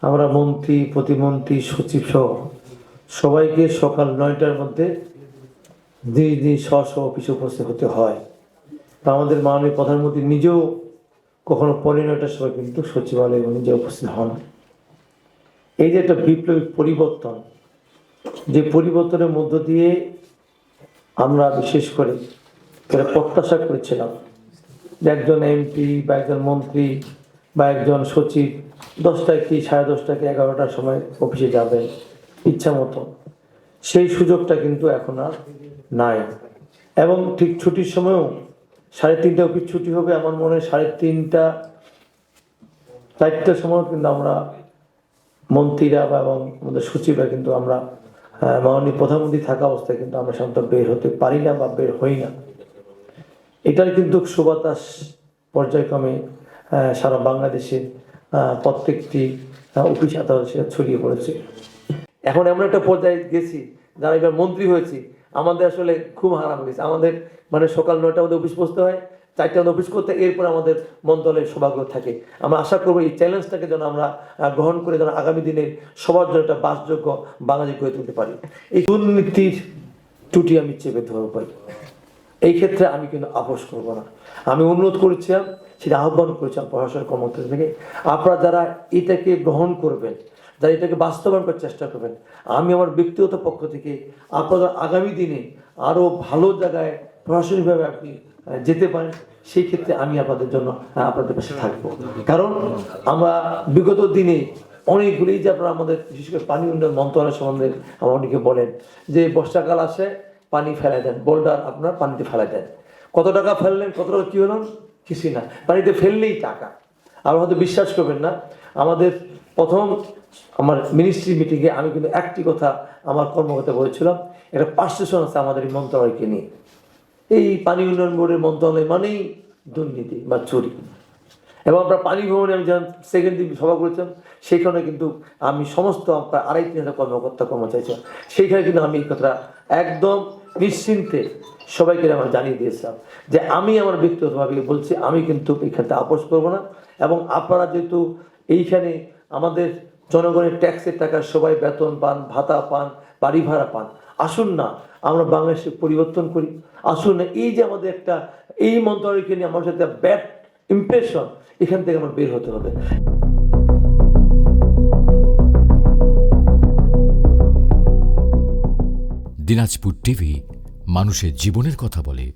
আমরা মন্ত্রী, প্রতিমন্ত্রী, সচিব সহ সবাইকে সকাল 9টার মধ্যে নিজ নিজ স্ব অফিসে উপস্থিত হতে হয়। তা আমাদের মাননীয় প্রধানমন্ত্রী নিজেও কখনো 9:15টার সময় কিন্তু সচিবালয়ে নিজে উপস্থিত হন। এই যে একটা বিপ্লবী পরিবর্তন, যে পরিবর্তনের মধ্য দিয়ে আমরা বিশেষ করে প্রত্যাশা করেছিলাম যে একজন এমপি বা একজন মন্ত্রী বা একজন সচিব 10টায় কি 10:30 কি 11টার সময় অফিসে যাবেন ইচ্ছা মতো, সেই সুযোগটা কিন্তু এখন আর নাই। এবং ঠিক ছুটির সময়ও 3:30 অফিস ছুটি হবে, আমার মনে হয় 3:30 4টার সময় কিন্তু আমরা মন্ত্রীরা বা এবং আমাদের সচিবরা কিন্তু আমরা মাননীয় প্রধানমন্ত্রী থাকা অবস্থায় কিন্তু আমরা সাধারণত বের হতে পারি না বা বের হই না। এটার কিন্তু সুবাতাস পর্যায়ক্রমে সারা বাংলাদেশে প্রত্যেকটি অফিস আদালতে ছড়িয়ে পড়েছে। এখন এমন একটা পর্যায়ে গেছি, যারা এবার মন্ত্রী হয়েছি, আমাদের আসলে খুব হারাম গেছে। আমাদের মানে সকাল 9টার মধ্যে অফিস পৌঁছতে হয়, 4টার মধ্যে অফিস করতে, এরপর আমাদের মন্ত্রণালয়ের সভাগুলো থাকে। আমরা আশা করবো এই চ্যালেঞ্জটাকে যেন আমরা গ্রহণ করে যেন আগামী দিনে সবার জন্য একটা বাসযোগ্য বাংলাদেশ গড়ে তুলতে পারি। এই দুর্নীতির ত্রুটি আমি চেপে ধরতে পারি, এই ক্ষেত্রে আমি কিন্তু আপোষ করবো না। আমি অনুরোধ করেছিলাম, সেটা আহ্বান করেছিলাম প্রশাসনের কর্মকর্তা থেকে, আপনারা যারা এটাকে গ্রহণ করবেন, যারা এটাকে বাস্তবায়ন করার চেষ্টা করবেন, আমি আমার ব্যক্তিগত পক্ষ থেকে আপনারা আগামী দিনে আরো ভালো জায়গায় প্রশাসনিকভাবে আপনি যেতে পারেন, সেই ক্ষেত্রে আমি আপনাদের জন্য আপনাদের পাশে থাকবো। কারণ আমরা বিগত দিনে অনেকগুলি, যে আপনারা আমাদের বিশেষ করে পানি উন্নয়ন মন্ত্রণালয় সম্বন্ধে আমার অনেকে বলেন যে বর্ষাকাল আসে পানি ফেলাই দেন, বোল্ডার আপনার পানিতে ফেলাই দেন, কত টাকা ফেললেন, কত টাকা কি হলো, কিছুই না, পানিতে ফেললেই টাকা। আর হয়তো বিশ্বাস করবেন না, আমাদের প্রথম আমার মিনিস্ট্রি মিটিংয়ে আমি কিন্তু একটি কথা আমার কর্মকর্তা বলেছিলাম, একটা পার্সেশন আছে আমাদের এই মন্ত্রণালয়কে নিয়ে, এই পানি উন্নয়ন বোর্ডের মন্ত্রণালয় মানেই দুর্নীতি বা চুরি। এবং আমরা পানি ভবনে আমি যখন সেকেন্ড দিন সভা করেছিলাম, সেইখানে কিন্তু আমি সমস্ত আপনার 2,500 কর্মকর্তা কর্মচারী ছিলাম, সেইখানে কিন্তু আমি এই কথাটা একদম নিশ্চিন্তে সবাইকে আমরা জানিয়ে দিয়েছিলাম যে আমি আমার ব্যক্তিগতভাবে বলছি, আমি কিন্তু এখানে আপোষ করবো না। এবং আপনারা যেহেতু এইখানে আমাদের জনগণের ট্যাক্সের টাকা সবাই বেতন পান, ভাতা পান, বাড়ি ভাড়া পান, আসুন না আমরা বাংলাদেশে পরিবর্তন করি। আসুন না এই যে আমাদের একটা এই মন্ত্রণালয়কে নিয়ে আমার সাথে ব্যাড ইমপ্রেশন, এখান থেকে আমার বের হতে হবে। দিনাজপুর টিভি মানুষের জীবনের কথা বলে।